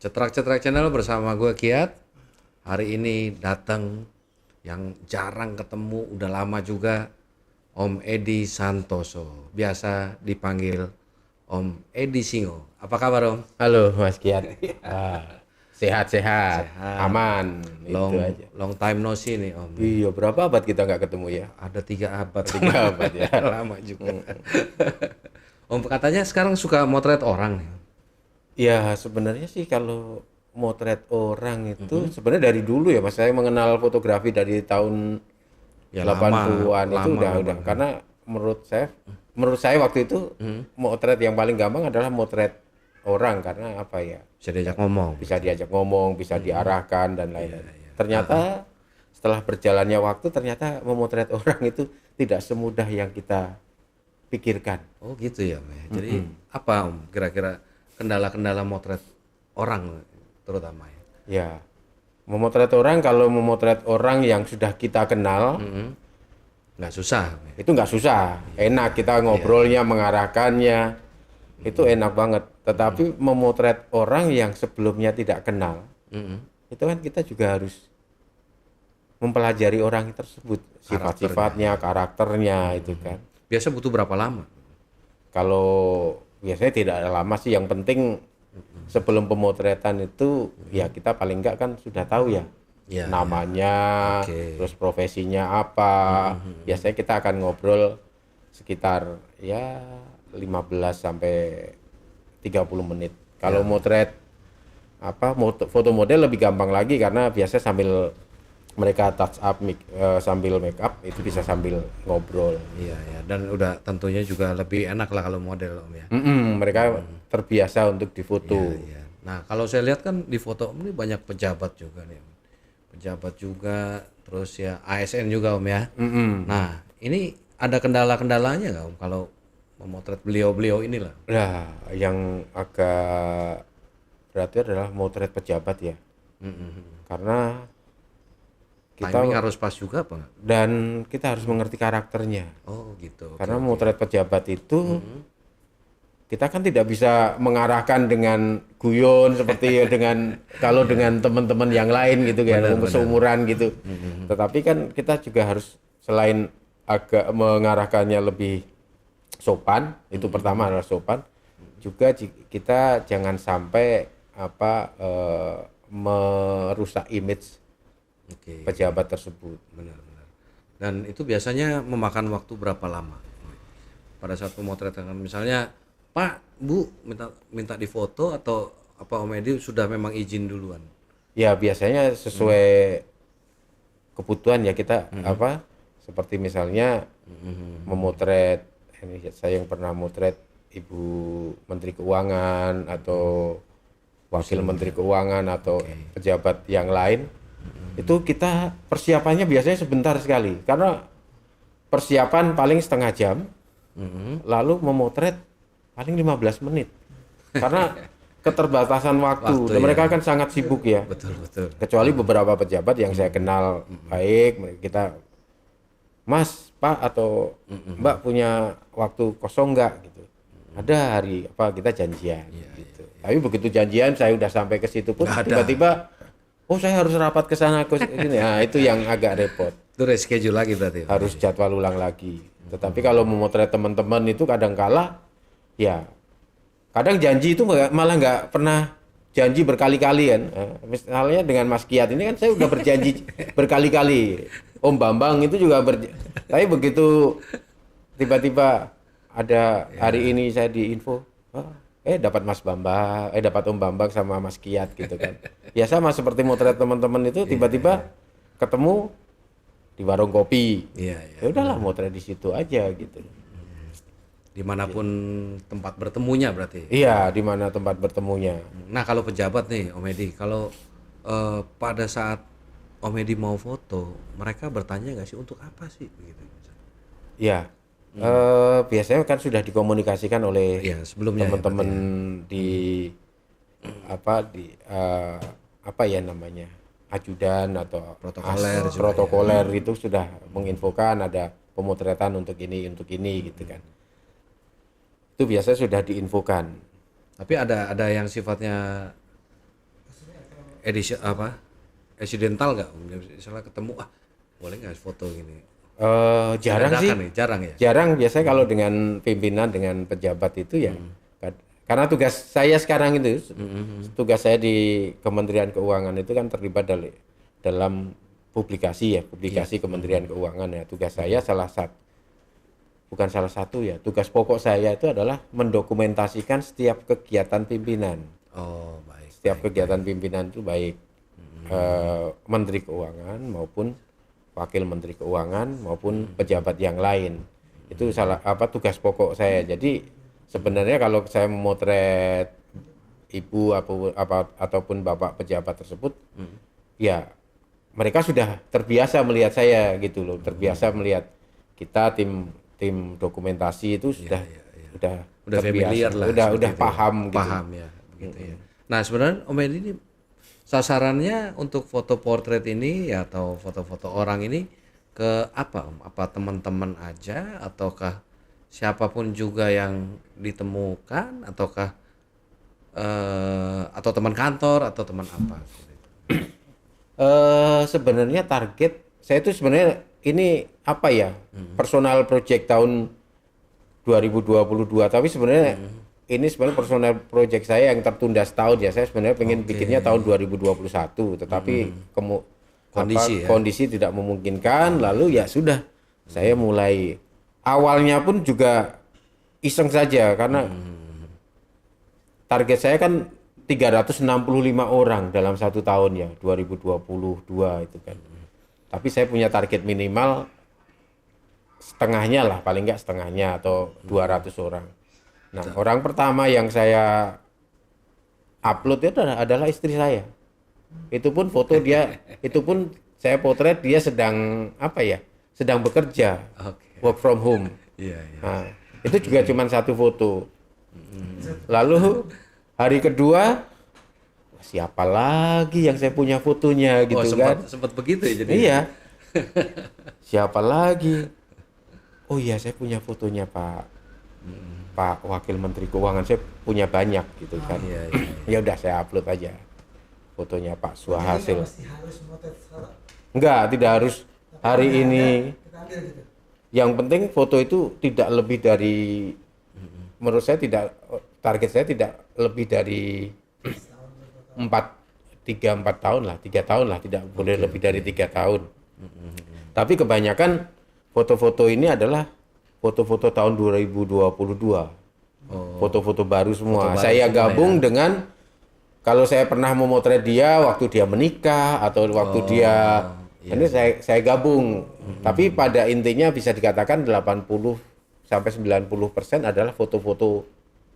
Cetrak-Cetrak Channel bersama gue Kiat. Hari ini datang yang jarang ketemu, udah lama juga, Om Edi Santoso. Biasa dipanggil Om Edi Singo. Apa kabar Om? Halo Mas Kiat. Sehat-sehat, Sehat. aman, itu Long aja. long time no see nih Om. Iya, berapa abad kita nggak ketemu ya? Ada 3 abad. 3 abad ya. Lama juga. Om katanya sekarang suka motret orang nih. Ya sebenarnya sih kalau motret orang itu sebenarnya dari dulu ya Mas. Saya mengenal fotografi dari tahun Ya lama, 80-an itu lama udah memang. karena menurut saya waktu itu motret yang paling gampang adalah motret orang karena apa ya? Bisa diajak ngomong. Bisa diajak ngomong, bisa diarahkan dan lain-lain. Ternyata setelah berjalannya waktu ternyata memotret orang itu tidak semudah yang kita pikirkan. Oh gitu ya, Om, ya. Jadi apa Om kira-kira kendala-kendala motret orang terutama ya? Ya, memotret orang kalau memotret orang yang sudah kita kenal Nggak susah, Om, ya. itu nggak susah, enak kita ngobrolnya, mengarahkannya, itu enak banget. Tetapi memotret orang yang sebelumnya tidak kenal, Mm-mm. itu kan kita juga harus mempelajari orang tersebut, sifat-sifatnya, karakternya itu kan. Biasa butuh berapa lama? Kalau biasanya tidak ada lama sih, yang penting sebelum pemotretan itu ya kita paling enggak kan sudah tahu ya Ya, namanya, Oke. terus profesinya apa. Biasanya kita akan ngobrol sekitar ya 15 sampai 30 menit. Kalau motret foto model lebih gampang lagi karena biasa sambil mereka touch up sambil make up itu bisa sambil ngobrol. Iya, ya. Dan udah tentunya juga lebih enak lah kalau model Om ya. Mereka terbiasa untuk difoto. Iya. Nah kalau saya lihat kan di foto Om ini banyak pejabat juga nih, Om. Pejabat juga, terus ya ASN juga Om ya. Nah ini ada kendala-kendalanya nggak Om kalau memotret beliau-beliau inilah? Nah, yang agak berarti adalah motret pejabat ya. Karena Timing kita harus pas juga apa nggak? dan kita harus mengerti karakternya. Oh gitu. Oke, Karena oke. motret pejabat itu kita kan tidak bisa mengarahkan dengan guyon seperti dengan kalau dengan teman-teman yang lain gitu kan, seumuran gitu. Tetapi kan kita juga harus selain agak mengarahkannya lebih sopan, itu pertama adalah sopan. Juga kita jangan sampai merusak image Oke, pejabat tersebut. benar-benar. Dan itu biasanya memakan waktu berapa lama? Pada saat pemotretan misalnya, Pak, Bu, minta difoto atau apa Om Edi sudah memang izin duluan? Ya biasanya sesuai kebutuhan ya kita seperti misalnya memotret ini saya yang pernah motret Ibu Menteri Keuangan atau Wakil Menteri Keuangan atau pejabat yang lain itu kita persiapannya biasanya sebentar sekali karena persiapan paling setengah jam lalu memotret paling 15 menit karena keterbatasan waktu, dan mereka kan sangat sibuk ya. Betul, betul. Kecuali beberapa pejabat yang saya kenal baik, kita Mas, Pak atau Mbak punya waktu kosong nggak gitu. Ada hari kita janjian gitu. Tapi begitu janjian saya udah sampai ke situ pun Nggak ada. tiba-tiba saya harus rapat ke sana ke sini. Nah, itu yang agak repot. Itu reschedule lagi berarti. Harus jadwal ulang lagi. Tetapi kalau memotret teman-teman itu kadang kala ya kadang janji itu malah nggak pernah janji berkali-kali kan. Misalnya dengan Mas Kiat ini kan saya udah berjanji berkali-kali. Om Bambang itu juga tapi begitu tiba-tiba ada hari ini saya diinfo, dapat Mas Bambang, dapat Om Bambang sama Mas Kiat gitu kan. Ya sama seperti motret teman-teman itu tiba-tiba ketemu di warung kopi. Iya, iya. Ya udahlah motret di situ aja gitu. Dimanapun tempat bertemunya berarti. Iya, di mana tempat bertemunya. Nah kalau pejabat nih Om Edi, kalau pada saat Om Edi mau foto, mereka bertanya nggak sih untuk apa sih? Begitu. Ya, biasanya kan sudah dikomunikasikan oleh Iya sebelumnya ya, teman-teman berarti di apa ya namanya ajudan atau Protokoler juga protokoler itu sudah menginfokan ada pemotretan untuk ini gitu kan. Itu biasanya sudah diinfokan. Tapi ada yang sifatnya edisi apa? Accidental nggak? Misalnya ketemu, boleh nggak foto gini? Jarang sih. Nih, jarang ya. Jarang, biasanya kalau dengan pimpinan, dengan pejabat itu ya. Karena tugas saya sekarang itu, tugas saya di Kementerian Keuangan itu kan terlibat dalam publikasi ya, publikasi Kementerian Keuangan ya. Tugas saya bukan salah satu ya, tugas pokok saya itu adalah mendokumentasikan setiap kegiatan pimpinan. Oh, baik. Setiap kegiatan pimpinan itu baik Menteri Keuangan maupun Wakil Menteri Keuangan maupun pejabat yang lain. Itu tugas pokok saya. Jadi sebenarnya kalau saya memotret ibu ataupun bapak pejabat tersebut, ya mereka sudah terbiasa melihat saya gitu loh, terbiasa melihat kita tim dokumentasi itu sudah Udah familiar lah, udah itu. paham gitu. Paham ya, begitu ya. Nah, sebenarnya Om Edi ini sasarannya untuk foto portrait ini ya, atau foto-foto orang ini ke apa Om? Apa teman-teman aja ataukah siapapun juga yang ditemukan, ataukah atau teman kantor atau teman apa? Sebenarnya target saya itu sebenarnya ini apa ya, personal project tahun 2022, tapi sebenarnya ini sebenarnya personal project saya yang tertunda setahun ya. Saya sebenarnya pengen bikinnya tahun 2021, tetapi kondisi tidak memungkinkan, lalu ya sudah saya mulai. Awalnya pun juga iseng saja karena target saya kan 365 orang dalam satu tahun ya, 2022 itu kan. Tapi saya punya target minimal setengahnya lah, paling enggak setengahnya atau 200 orang. Nah, orang pertama yang saya upload itu adalah istri saya. Itu pun foto dia, itu pun saya potret dia sedang apa ya, sedang bekerja, work from home. Nah, itu juga cuma satu foto. Lalu hari kedua, siapa lagi yang saya punya fotonya gitu kan? Sempat begitu ya jadi. Iya. Siapa lagi? Oh iya, saya punya fotonya Pak Wakil Menteri Keuangan, saya punya banyak gitu kan. Ya udah saya upload aja fotonya Pak Suhasil. Enggak, tidak harus hari ini. Yang penting foto itu tidak lebih dari, menurut saya target saya tidak lebih dari 3-4 tahun lah, 3 tahun lah, tidak boleh lebih dari 3 tahun. Tapi kebanyakan foto-foto ini adalah foto-foto tahun 2022. Foto-foto baru semua. Saya gabung dengan, kalau saya pernah memotret dia waktu dia menikah atau waktu dia ini saya gabung. Tapi pada intinya bisa dikatakan 80 sampai 90% adalah foto-foto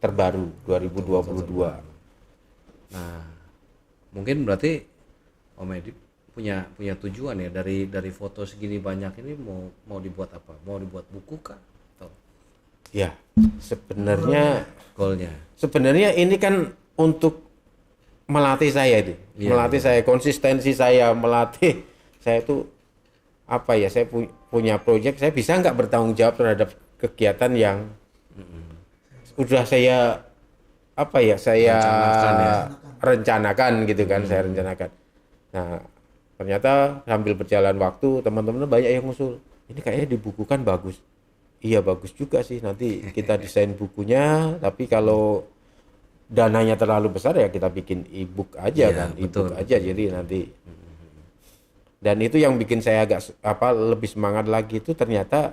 terbaru 2022. Nah, mungkin berarti Om Edi punya tujuan ya dari foto segini banyak ini, mau dibuat apa? Mau dibuat buku kah? Atau ya, sebenarnya goalnya. Sebenarnya ini kan untuk melatih saya itu. Melatih saya, konsistensi saya, melatih saya itu apa ya, saya punya proyek, saya bisa nggak bertanggung jawab terhadap kegiatan yang udah saya apa ya, saya rencanakan gitu kan, saya rencanakan. Nah, ternyata sambil berjalan waktu teman-teman banyak yang ngusul, ini kayaknya dibukukan bagus. Iya bagus juga sih, nanti kita desain bukunya, tapi kalau dananya terlalu besar ya kita bikin e-book aja kan, e-book aja. Jadi nanti, dan itu yang bikin saya agak lebih semangat lagi itu ternyata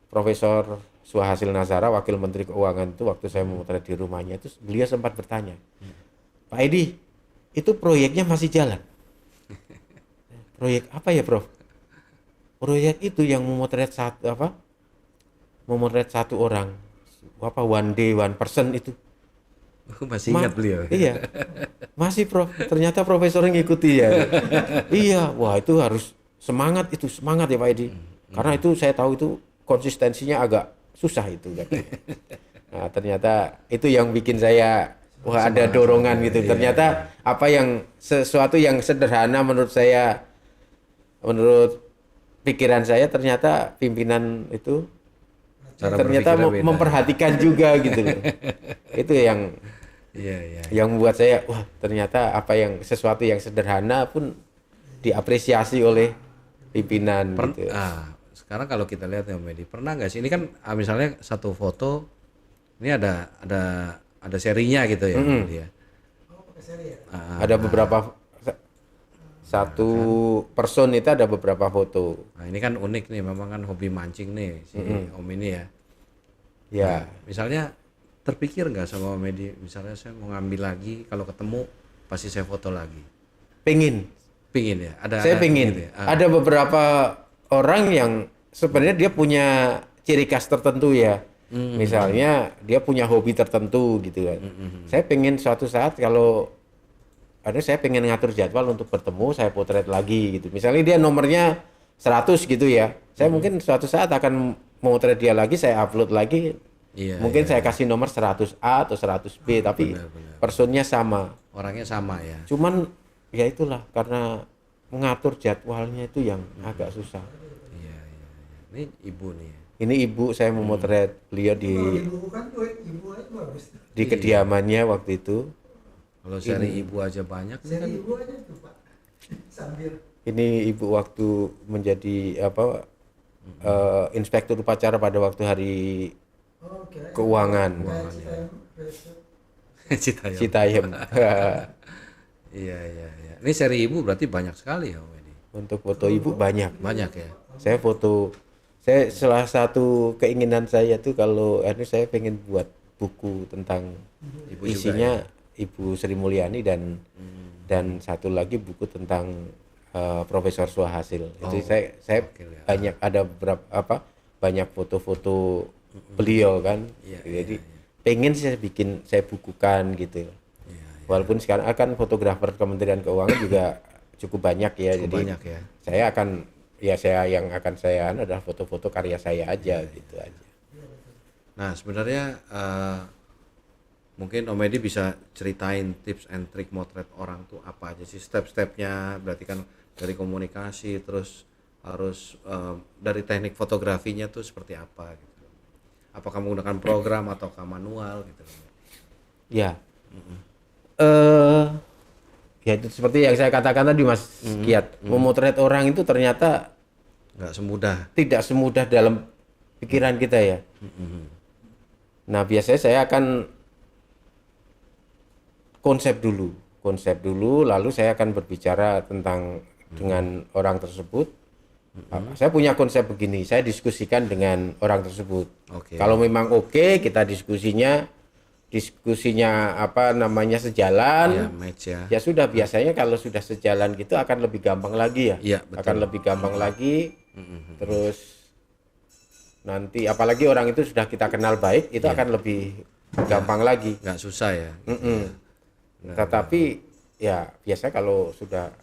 Profesor Suhasil Nazara, Wakil Menteri Keuangan itu waktu saya memotret di rumahnya itu, beliau sempat bertanya, Pak Edi, itu proyeknya masih jalan? Proyek apa ya, Prof? Proyek itu yang memotret satu orang, one day one person itu. Masih ingat beliau? Iya, masih Prof. Ternyata profesor yang ngikuti ya. Iya, wah itu harus semangat ya Pak Edi. Karena itu saya tahu itu konsistensinya agak susah itu katanya. Nah, ternyata itu yang bikin saya ada dorongan gitu. Ternyata sesuatu yang sederhana menurut saya, menurut pikiran saya, ternyata pimpinan itu ternyata memperhatikan juga gitu loh. Itu yang Iya, iya. Yang membuat saya, wah ternyata sesuatu yang sederhana pun diapresiasi oleh pimpinan gitu. Sekarang kalau kita lihat ya Om Edi, pernah nggak sih ini kan misalnya satu foto ini ada serinya gitu ya Om Edi ya. Ada beberapa satu person itu ada beberapa foto. Nah, ini kan unik nih, memang kan hobi mancing nih si Om ini ya. Ya, Misalnya terpikir nggak sama Om Edi, misalnya saya mau ngambil lagi, kalau ketemu pasti saya foto lagi. pengen. Pingin ya? Saya Ada pengen. gitu ya? Ada beberapa orang yang sebenarnya dia punya ciri khas tertentu ya. Misalnya dia punya hobi tertentu gitu kan. Saya pengen suatu saat kalau saya pengen ngatur jadwal untuk bertemu, saya potret lagi gitu. Misalnya dia nomornya 100 gitu ya. Saya mungkin suatu saat akan memotret dia lagi, saya upload lagi. Iya, Mungkin saya kasih nomor 100A atau 100B, tapi personnya sama. Orangnya sama ya. Cuman ya itulah, karena mengatur jadwalnya itu yang agak susah. Iya, iya, iya. Ini ibu nih. Ini ibu saya memotret beliau Ibu kan tuh ibu aja bagus. di kediamannya waktu itu. Kalau seri ibu aja banyak nih kan. Seri ibu aja tuh Pak. Sambil Ini ibu waktu menjadi inspektur upacara pada waktu hari kira keuangan Citayam. Citayam. Iya, iya, iya. Ini seri ibu berarti banyak sekali ya Om Edi. Untuk foto ibu banyak. Banyak ya. Saya salah satu keinginan saya tuh kalau saya pengen buat buku tentang Ibu juga isinya Ibu Sri Mulyani dan satu lagi buku tentang Profesor Suhasil. Itu saya banyak ada banyak foto-foto beliau kan. Jadi pengen saya bukukan gitu. Walaupun sekarang akan fotografer Kementerian Keuangan juga cukup banyak ya. Jadi banyak ya. saya yang akan saya adalah foto-foto karya saya aja gitu aja. Nah sebenarnya mungkin Om Edi bisa ceritain tips and trick motret orang tuh apa aja sih step-stepnya, berarti kan dari komunikasi terus harus dari teknik fotografinya tuh seperti apa gitu. Apakah menggunakan program ataukah manual gitu. Ya. Ya itu seperti yang saya katakan tadi Mas Kiat, memotret orang itu ternyata Nggak semudah. tidak semudah dalam pikiran kita ya. Nah biasanya saya akan konsep dulu, lalu saya akan berbicara tentang dengan orang tersebut. Saya punya konsep begini, saya diskusikan dengan orang tersebut. Oke. Kalau memang oke, kita diskusinya sejalan. Ya, match ya. Ya sudah, biasanya kalau sudah sejalan gitu akan lebih gampang lagi ya. Iya, betul. Akan lebih gampang lagi. Terus nanti apalagi orang itu sudah kita kenal baik, itu akan lebih gampang lagi. Nggak susah ya. Tetapi ya biasa kalau sudah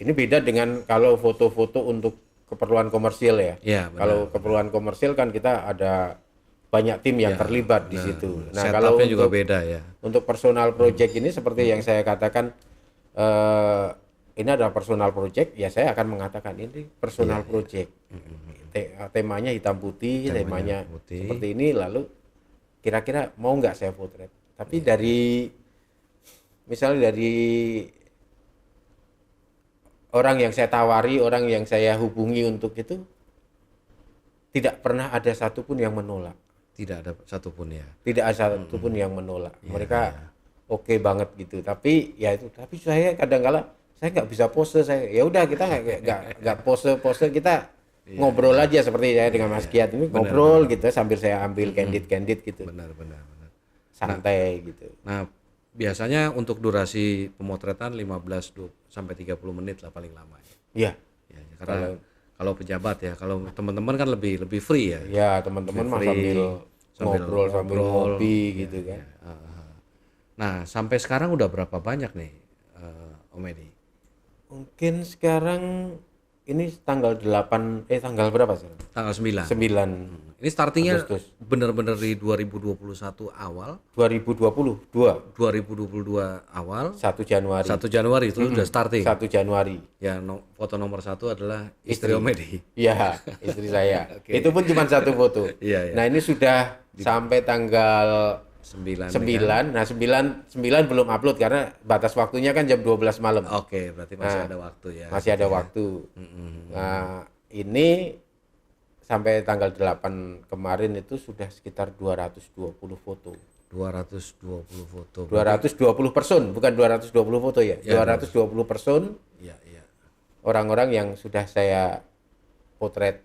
ini beda dengan kalau foto-foto untuk keperluan komersil ya. Iya, benar. Kalau keperluan komersil kan kita ada banyak tim yang terlibat di situ. Nah, Setupnya kalau juga untuk beda ya. untuk personal project ini seperti yang saya katakan ini adalah personal project, ya saya akan mengatakan ini personal project. Temanya hitam putih, temanya putih. seperti ini, lalu kira-kira mau nggak saya potret. Tapi dari misalnya dari orang yang saya tawari, orang yang saya hubungi untuk itu, tidak pernah ada satupun yang menolak. Tidak ada satupun ya. Tidak ada satupun yang menolak. Mereka oke banget gitu. Tapi ya itu. Tapi saya kadang-kala saya nggak bisa pose. Saya ya udah kita nggak pose kita ngobrol aja seperti saya dengan Mas Kiat ini ngobrol gitu sambil saya ambil candid gitu. Benar. Santai gitu. Nah, biasanya untuk durasi pemotretan 15 sampai 30 menit lah paling lama. Iya. Ya, karena kalau pejabat ya, kalau teman-teman kan lebih free ya. Ya teman-teman mah sambil ngobrol sambil ngopi gitu kan. Nah, sampai sekarang udah berapa banyak nih Om Edi? Mungkin sekarang ini tanggal berapa sih? Tanggal 9. 9 Ini startingnya Agustus. bener-bener di 2021 awal, 2022 awal 1 Januari. 1 Januari itu udah starting. 1 Januari. Ya, foto nomor 1 adalah istri Om Edi. Iya, istri saya. Itu pun cuma satu foto. Iya. Nah, ini sudah sampai tanggal 9. 9. Nah, 9 belum upload karena batas waktunya kan jam 12 malam. Oke, berarti masih Nah, ada waktu ya. Masih ada waktu. Nah, ini sampai tanggal 8 kemarin itu sudah sekitar 220 foto. 220 foto. 220 person, bukan 220 foto ya. Ya, 220 person Iya, iya. orang-orang yang sudah saya potret.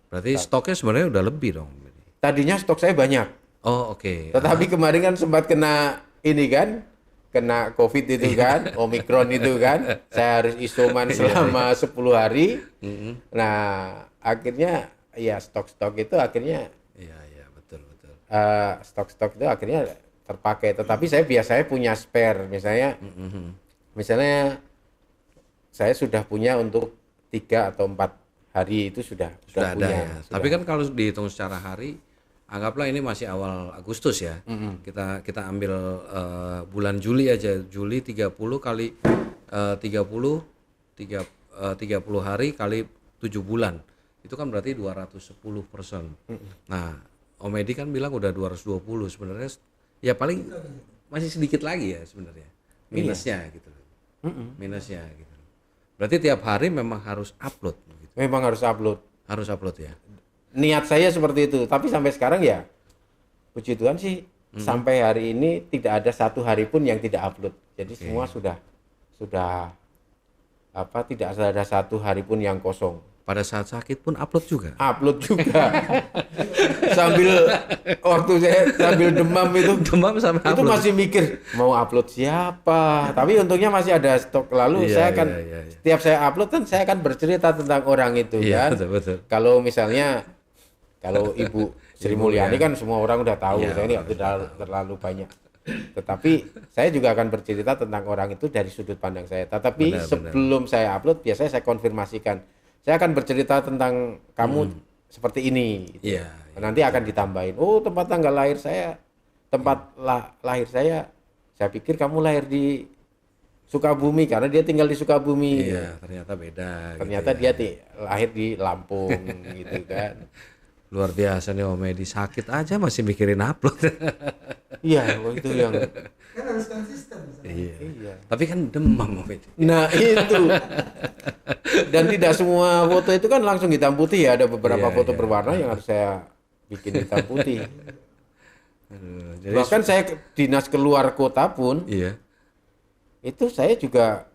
Berarti stoknya sebenarnya udah lebih dong. Tadinya stok saya banyak, Oh, oke. tetapi kemarin kan sempat kena ini kan, kena COVID itu kan, Omikron itu kan. Saya harus isoman selama 10 hari. Nah, akhirnya ya stok-stok itu akhirnya Iya, iya, betul, betul. stok-stok itu akhirnya terpakai. Tetapi saya biasanya punya spare, misalnya saya sudah punya untuk 3 atau 4 hari itu sudah Sudah ada punya. ya. Tapi kan kalau dihitung secara hari, anggaplah ini masih awal Agustus ya. Kita ambil bulan Juli aja. Juli 30 kali 30 hari kali 7 bulan. Itu kan berarti 210 person. Nah, Om Edi kan bilang udah 220, sebenarnya ya paling masih sedikit lagi ya sebenarnya. Minusnya gitu. Minusnya gitu. Berarti tiap hari memang harus upload gitu. Memang harus upload. Harus upload ya. Niat saya seperti itu, tapi sampai sekarang ya puji Tuhan sih sampai hari ini tidak ada satu hari pun yang tidak upload. Jadi semua sudah apa, tidak ada satu hari pun yang kosong. Pada saat sakit pun upload juga. Upload juga. Sambil waktu saya sambil demam itu Demam sampai itu upload. masih mikir mau upload siapa. Tapi untungnya masih ada stok. Lalu Iya, saya akan iya. setiap saya upload kan saya akan bercerita tentang orang itu Iya, kan. betul, betul. Kalau misalnya kalau Ibu Sri Mulyani kan semua orang udah tahu. Iya, Saya ini tidak terlalu banyak. Tetapi saya juga akan bercerita tentang orang itu dari sudut pandang saya. Tetapi Benar, sebelum saya upload biasanya saya konfirmasikan. Saya akan bercerita tentang kamu seperti ini. Gitu. Iya, Nanti akan ditambahin. Oh, tempat tanggal lahir saya, tempat lahir saya pikir kamu lahir di Sukabumi karena dia tinggal di Sukabumi. Iya, ternyata beda. Ternyata gitu dia ya. lahir di Lampung gitu kan. Luar biasa nih Om Edi, sakit aja masih mikirin upload. Iya, itu yang Kan harus konsisten. misalnya. iya. Tapi kan demam Om Edi. Nah, itu. Dan tidak semua foto itu kan langsung hitam putih ya, ada beberapa Iya, foto iya. berwarna yang harus saya bikin hitam putih. Aduh, jadi Bahkan saya dinas keluar kota pun iya, itu saya juga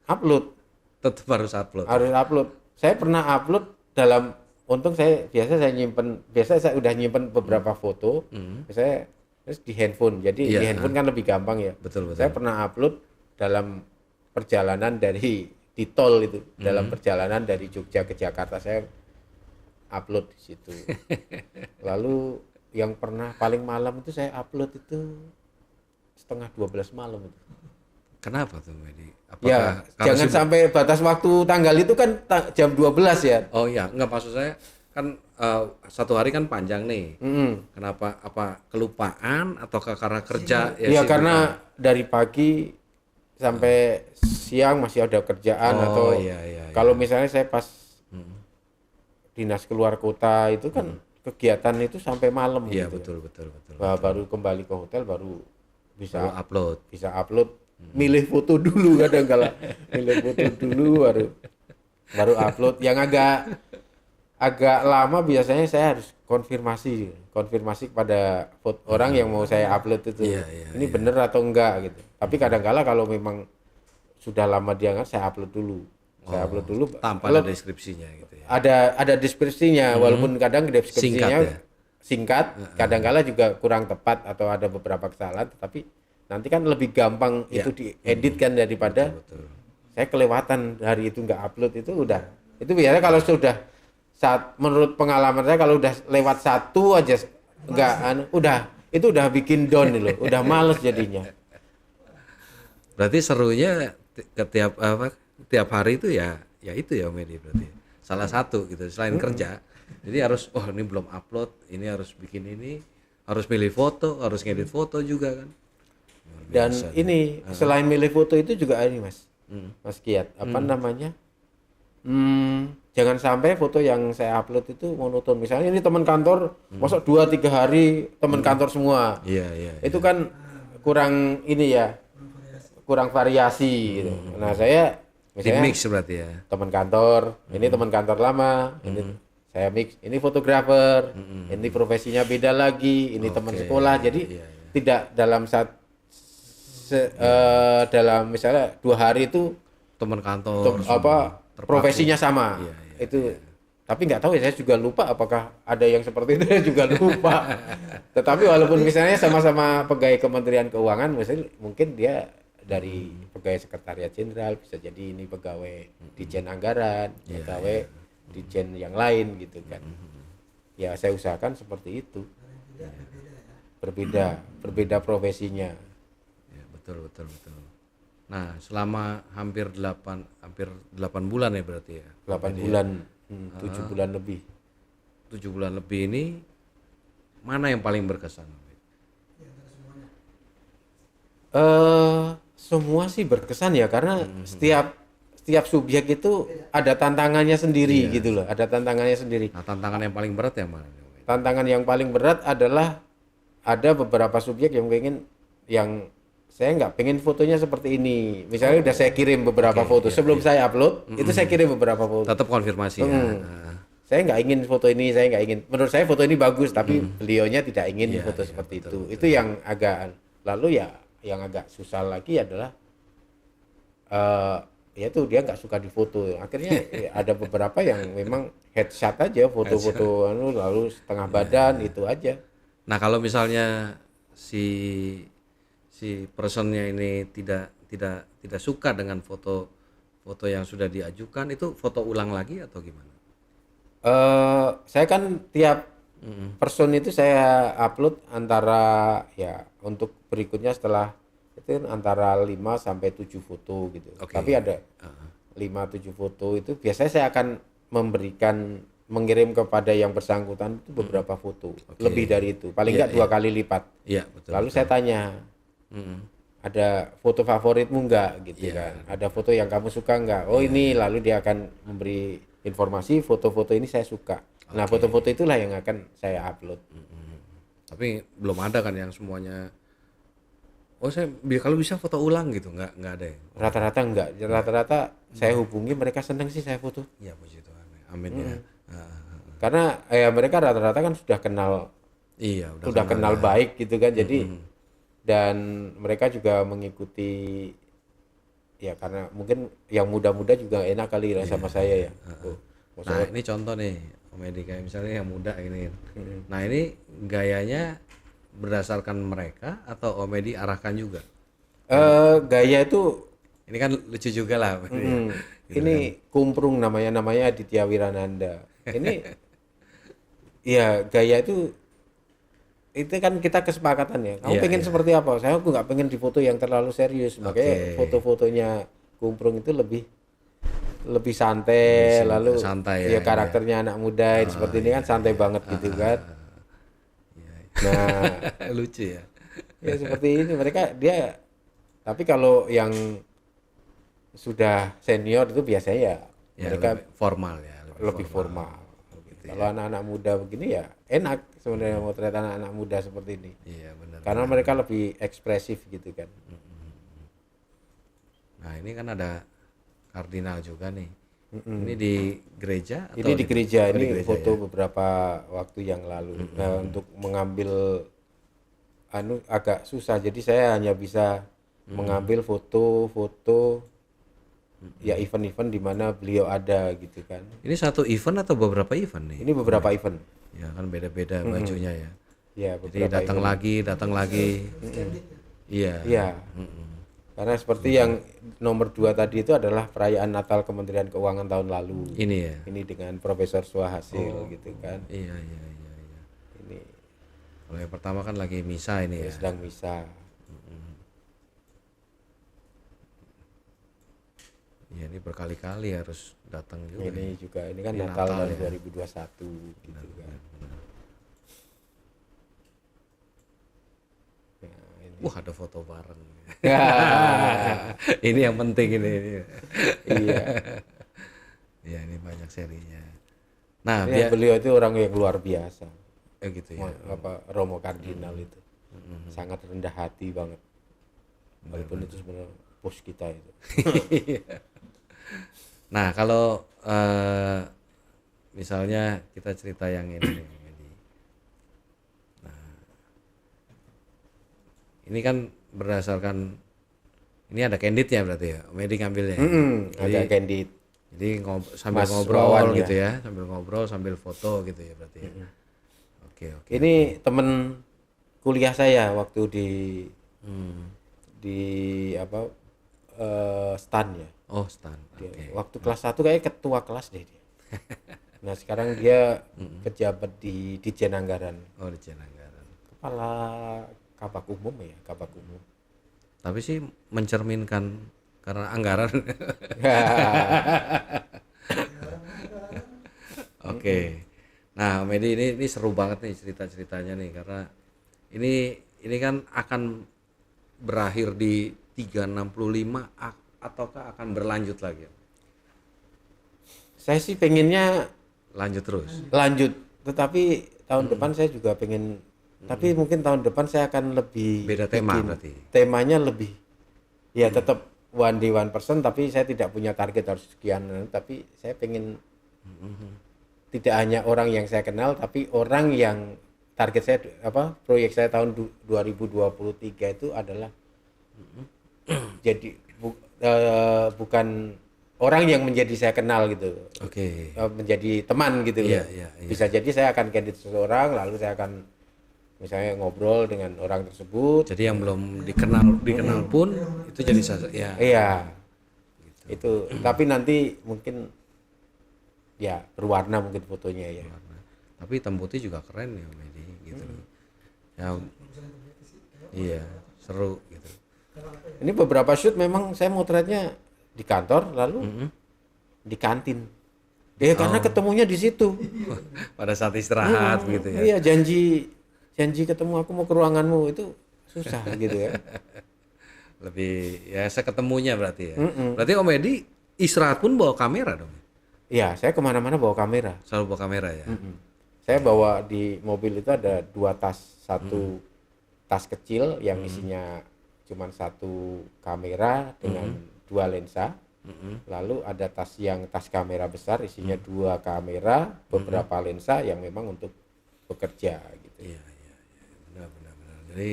upload, tetap harus upload. harus upload. Saya pernah upload dalam, untung saya saya udah nyimpen beberapa foto, saya terus di handphone. Jadi Iya, di handphone kan lebih gampang ya. Betul, betul. Saya pernah upload dalam perjalanan dari di tol itu, dalam perjalanan dari Jogja ke Jakarta saya upload di situ. Lalu yang pernah paling malam itu saya upload itu setengah 12 malam itu. Kenapa tuh Om Edi? Ya, karena jangan sibuk? sampai batas waktu tanggal itu kan jam 12 ya. Oh iya, enggak, maksud saya kan satu hari kan panjang nih. Kenapa, apa kelupaan atau karena kerja ya? Ya sibuk karena dari pagi sampai siang masih ada kerjaan Oh, atau iya, iya, kalau misalnya saya pas dinas keluar kota itu kan kegiatan itu sampai malam Iya, gitu. betul, betul. Bah, baru kembali ke hotel baru Baru upload. bisa upload. Milih foto dulu kadang kala milih foto dulu baru upload. Yang agak lama biasanya saya harus konfirmasi kepada orang yang mau saya upload itu. Iya, iya, Ini bener atau enggak gitu. Tapi kadang-kala kalau memang sudah lama diangkat saya upload dulu. Saya upload dulu Tanpa ada deskripsinya gitu ya. ada deskripsinya, walaupun kadang deskripsinya Singkat ya? singkat, kadang-kala juga kurang tepat atau ada beberapa kesalahan, tetapi nanti kan lebih gampang Ya. itu diedit kan daripada Betul. saya kelewatan hari itu nggak upload. Itu udah, itu biasanya kalau sudah menurut pengalaman saya kalau udah lewat satu aja nggak udah itu udah bikin down loh, udah males jadinya. Berarti serunya tiap hari itu ya itu ya Om Edi berarti. Salah satu gitu selain kerja. Jadi harus ini belum upload, ini harus bikin ini, harus milih foto, harus ngedit foto juga kan. Luar Dan biasa. ini selain milih foto itu juga ini Mas Kiat, apa namanya? Jangan sampai foto yang saya upload itu monoton. Misalnya ini teman kantor, masuk 2-3 hari teman kantor semua. Iya, iya. Itu kan kurang ini ya, kurang variasi gitu. Nah, saya Di misalnya mix berarti ya. teman kantor, ini teman kantor lama, ini saya mix, ini fotografer, ini profesinya beda lagi, ini teman sekolah. Jadi tidak dalam dalam misalnya 2 hari itu Teman kantor semua. apa Terpaku. profesinya sama. Iya, Itu tapi nggak tahu ya, saya juga lupa apakah ada yang seperti itu, saya juga lupa. Tetapi walaupun misalnya sama-sama pegawai Kementerian Keuangan, misalnya mungkin dia dari pegawai Sekretariat Jenderal, bisa jadi ini pegawai Ditjen Anggaran, pegawai Ditjen yang lain gitu kan. Ya saya usahakan seperti itu. Berbeda profesinya. Ya, betul, betul, betul. Nah, selama hampir 8 bulan ya berarti ya. 8 bulan, 7 bulan lebih. 7 bulan lebih ini mana yang paling berkesan? Semua sih berkesan ya, karena setiap subjek itu ada tantangannya sendiri gitu loh, ada tantangannya sendiri. Nah, tantangan yang paling berat yang mana? Tantangan yang paling berat adalah ada beberapa subjek yang saya nggak pengen fotonya seperti ini. Misalnya udah saya kirim beberapa foto sebelum saya upload, itu saya kirim beberapa foto. Tetap konfirmasi ya. Saya nggak ingin foto ini, saya nggak ingin. Menurut saya foto ini bagus, tapi beliaunya tidak ingin foto seperti itu. Itu yang agak. Lalu ya, yang agak susah lagi adalah yaitu dia nggak suka difoto. Akhirnya ada beberapa yang memang headshot aja, foto-foto lalu setengah badan itu aja. Nah, kalau misalnya si personnya ini tidak suka dengan foto yang sudah diajukan, itu foto ulang lagi atau gimana? Saya kan tiap person itu saya upload antara ya untuk berikutnya setelah itu antara 5 sampai 7 foto gitu. Tapi ada 5-7 foto itu biasanya saya akan mengirim kepada yang bersangkutan itu beberapa foto, lebih dari itu, paling nggak 2 kali lipat. Iya, betul. Lalu saya tanya, ada foto favoritmu nggak gitu kan? Ada foto yang kamu suka nggak? Oh ini, lalu dia akan memberi informasi foto-foto ini saya suka. Nah foto-foto itulah yang akan saya upload. Tapi belum ada kan yang semuanya. Oh, saya kalau bisa foto ulang gitu, nggak ada ya. Rata-rata enggak, rata-rata saya hubungi mereka senang sih saya foto. Ya puji Tuhan, amin ya. Karena mereka rata-rata kan sudah kenal, Iya, udah kenal baik gitu kan, jadi dan mereka juga mengikuti ya, karena mungkin yang muda-muda juga enak kali lah sama saya ya. Nah, ini contoh nih, Om Edi, kayak misalnya yang muda ini. Nah, ini gayanya berdasarkan mereka atau Om Edi arahkan juga? Gaya itu Ini kan lucu juga lah. ini kumprung namanya Aditya Wirananda. Ini ya gaya itu kan kita kesepakatan ya. Kamu pengen seperti apa? Aku nggak pengen difoto yang terlalu serius. Makanya foto-fotonya kumprung itu lebih santai, lalu santai ya karakternya anak muda seperti ini kan santai banget gitu kan. Nah, lucu ya. ya seperti ini dia. Tapi kalau yang sudah senior itu biasanya Ya, mereka lebih formal ya. lebih formal. Kalau anak-anak muda begini ya enak sebenarnya motret anak-anak muda seperti ini. Iya, benar. Karena mereka lebih ekspresif gitu kan. Nah, ini kan ada kardinal juga nih. Ini di gereja atau Ini di gereja, oh, di ini gereja, foto ya? beberapa waktu yang lalu. Nah, untuk mengambil agak susah. Jadi saya hanya bisa mengambil foto-foto ya event-event di mana beliau ada gitu kan. Ini satu event atau beberapa event nih? Ini beberapa event. Ya kan beda-beda bajunya ya. Ya, Jadi beberapa datang lagi. Iya. Iya. Karena seperti yang nomor 2 tadi itu adalah perayaan Natal Kementerian Keuangan tahun lalu. Ini ya. Ini dengan Profesor Suhasil gitu kan. Iya. Ini Kalau yang pertama kan lagi misa ini ya. sedang misa. Iya, ini berkali-kali harus datang juga. Ini juga ini kan Ini Natal Natal tahun ya. 2021 gitu kan. Wah, ada foto bareng. Ya, Ini yang penting ini. iya. Ya ini banyak serinya. Nah, Ya, beliau itu orang yang luar biasa. gitu ya. Romo Kardinal itu sangat rendah hati banget. Walaupun itu sebenarnya bos kita itu. Nah, kalau misalnya kita cerita yang ini nih, Medi. Nah, ini kan berdasarkan ini ada candidnya berarti ya, Medi ngambilnya. Ada candid. Jadi sambil Mas ngobrol Wawan, gitu ya, sambil ngobrol sambil foto gitu ya berarti ya. Oke. Ini temen kuliah saya waktu di apa STAN ya. Oh, Stan. Waktu kelas 1 kayak ketua kelas deh dia. Nah, sekarang dia pejabat di Ditjen Anggaran. Oh, di Cenanggaran. Kepala Kabak Umum ya, Kabak Umum. Tapi sih mencerminkan karena anggaran. Oke. Nah, Medi ini seru banget nih cerita-ceritanya nih karena ini kan akan berakhir di 365 ataukah akan berlanjut lagi? Saya sih pengennya Lanjut terus. lanjut, tetapi tahun depan saya juga pengen, tapi mungkin tahun depan saya akan lebih Beda tema bikin berarti. temanya lebih, ya tetap one day one person, tapi saya tidak punya target harus sekian, tapi saya pengen tidak hanya orang yang saya kenal, tapi orang yang target saya proyek saya tahun 2023 itu adalah jadi bukan orang yang menjadi saya kenal gitu. Oke. Menjadi teman gitu Iya, loh. iya. Bisa jadi saya akan candid seseorang, lalu saya akan misalnya ngobrol dengan orang tersebut. Jadi yang belum dikenal pun itu jadi ya. Iya. Itu tapi nanti mungkin ya berwarna mungkin fotonya ya. Tapi hitam putih juga keren ya, Medi gitu. Ya. Iya, seru gitu. Ini beberapa shoot memang saya motretnya di kantor lalu di kantin. Ya karena ketemunya di situ. Pada saat istirahat gitu ya. Iya, janji ketemu aku mau ke ruanganmu itu susah gitu ya. Lebih ya seketemunya berarti ya. Berarti Om Edi istirahat pun bawa kamera dong. Iya, saya kemana-mana bawa kamera. Selalu bawa kamera ya. Saya bawa di mobil itu ada 2 tas, satu tas kecil yang isinya cuman 1 kamera dengan 2 lensa. Lalu ada tas kamera besar isinya 2 kamera, beberapa lensa yang memang untuk bekerja gitu. Iya. Benar. Jadi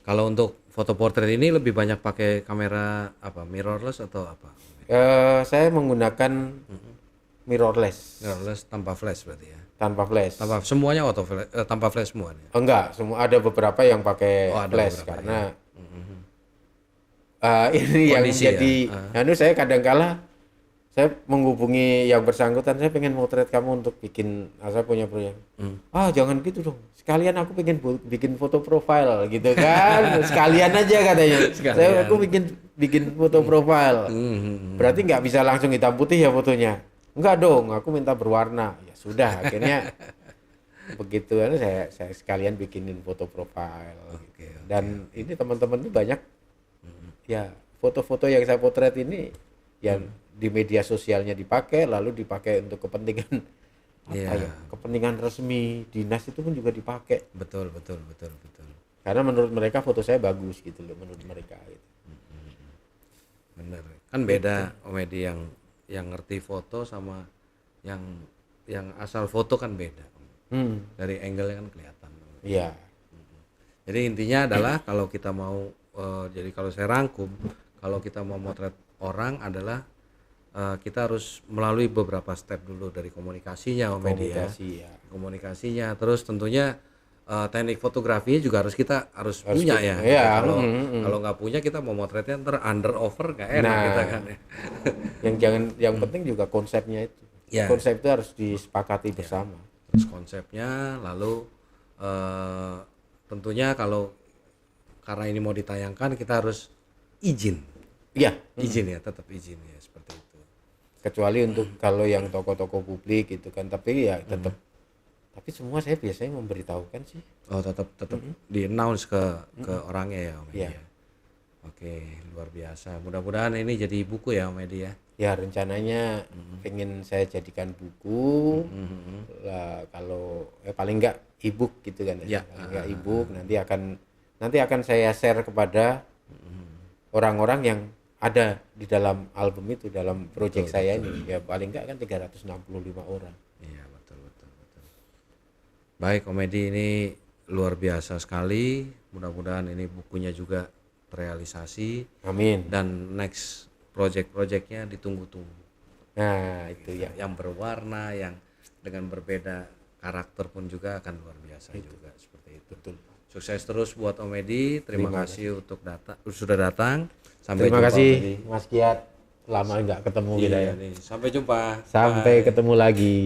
kalau untuk foto portrait ini lebih banyak pakai kamera apa? Mirrorless atau apa? Saya menggunakan mirrorless Mirrorless tanpa flash berarti ya. tanpa flash. Semuanya tanpa flash semua ya. Enggak, semua ada beberapa yang pakai Oh, ada flash beberapa, karena ini yang Kondisi jadi ya. saya kadang-kala saya menghubungi yang bersangkutan, saya pengen motret kamu untuk bikin, saya punya proyek. Jangan gitu dong, sekalian aku pengen bikin foto profile gitu kan. Sekalian aja katanya. Aku bikin foto profile. Berarti nggak bisa langsung hitam putih ya fotonya? Enggak dong, aku minta berwarna. Ya sudah, akhirnya begitu kan saya sekalian bikinin foto profile. Dan ini teman-teman tuh banyak ya foto-foto yang saya potret ini yang di media sosialnya dipakai, lalu dipakai untuk kepentingan kepentingan resmi dinas itu pun juga dipakai. Betul. Karena menurut mereka foto saya bagus gitu loh, menurut mereka gitu. Bener. Kan beda Om Edi yang ngerti foto sama yang asal foto kan beda. Dari angle-nya kan kelihatan. Iya. Jadi intinya adalah kalau kita mau jadi kalau saya rangkum, kalau kita mau motret orang adalah kita harus melalui beberapa step dulu dari komunikasinya Om Edi ya. Komunikasinya, terus tentunya teknik fotografinya juga kita harus punya ya. Iya. Kalau nggak punya kita mau motretnya ntar under over nggak enak kita kan ya. Yang penting juga konsepnya itu. Ya. Konsep itu harus disepakati bersama. Terus konsepnya, lalu tentunya kalau karena ini mau ditayangkan kita harus izin. Iya. Izin ya, tetap izin ya seperti itu. Kecuali untuk kalau yang toko-toko publik itu kan, tapi ya tetap. Tapi semua saya biasanya memberitahukan sih. Oh, tetap di announce ke orangnya ya Om Edi Iya. ya. Oke, luar biasa. Mudah-mudahan ini jadi buku ya Om Edi ya. Ya rencananya pengen saya jadikan buku lah, kalau paling enggak e-book gitu kan Ya. paling enggak e-book nanti akan saya share kepada orang-orang yang ada di dalam album itu, dalam proyek saya ini. Ya paling enggak kan 365 orang. Iya, betul. Baik, Komedi ini luar biasa sekali. Mudah-mudahan ini bukunya juga terrealisasi Amin. dan next project-projectnya ditunggu-tunggu. Nah itu ya. Yang berwarna, yang dengan berbeda karakter pun juga akan luar biasa juga seperti itu. Betul. Sukses terus buat Om Edi. Terima kasih untuk sudah datang. Sampai Terima jumpa, kasih Om Edi. Mas Kiat, lama nggak ketemu kita Iya ya. nih. Sampai jumpa. Sampai Bye. ketemu lagi.